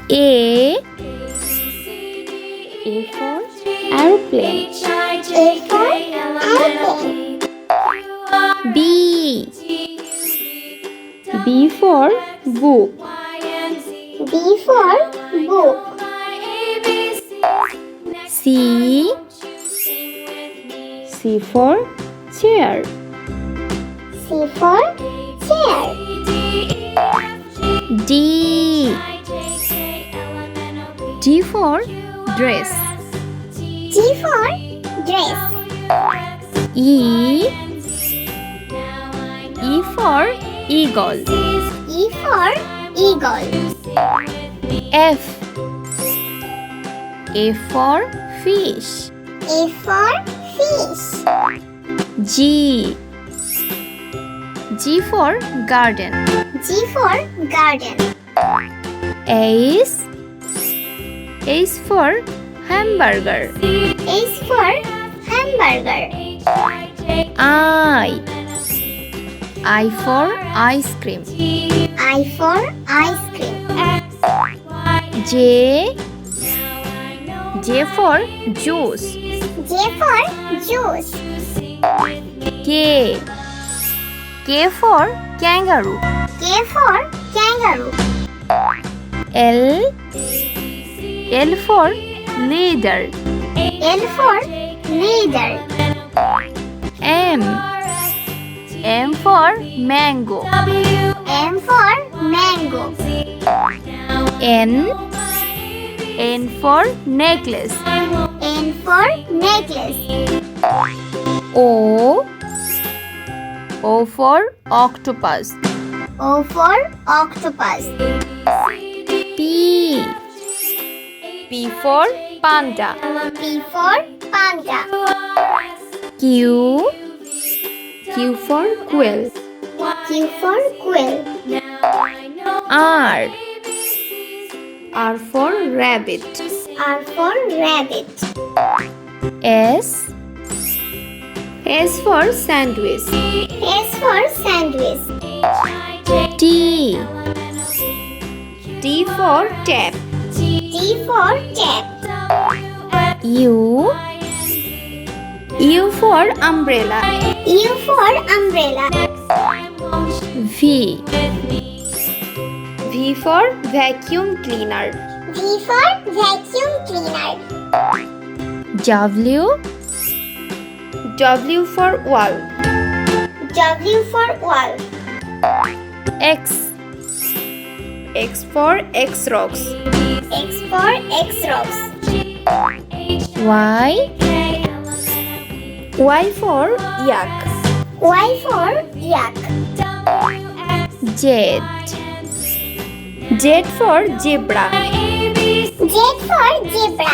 A for aeroplane. A for aeroplane. B for book. B for book. C for chair. C for chair. D for dress. D for dress. E for eagle. E for eagle. F for fish. A for fish. G for garden. G for garden. H for hamburger. H for hamburger. I for ice cream. I for ice cream. J for juice. J for juice. K for kangaroo. K for kangaroo. L for leader. L for leader. M for mango. M for mango. N for necklace. N for necklace. O for octopus. O for octopus. P for panda. P for panda. Q for quill. Q for quill. R for rabbit. R for rabbit. S for sandwich. S for sandwich. T for tap. T for tap. U for umbrella. U for umbrella. V for vacuum cleaner. V for vacuum cleaner. W for wall. W for wall. X for X-rocks. X for X-rocks. Y for yak. Y for yak. Z for zebra. Z for zebra.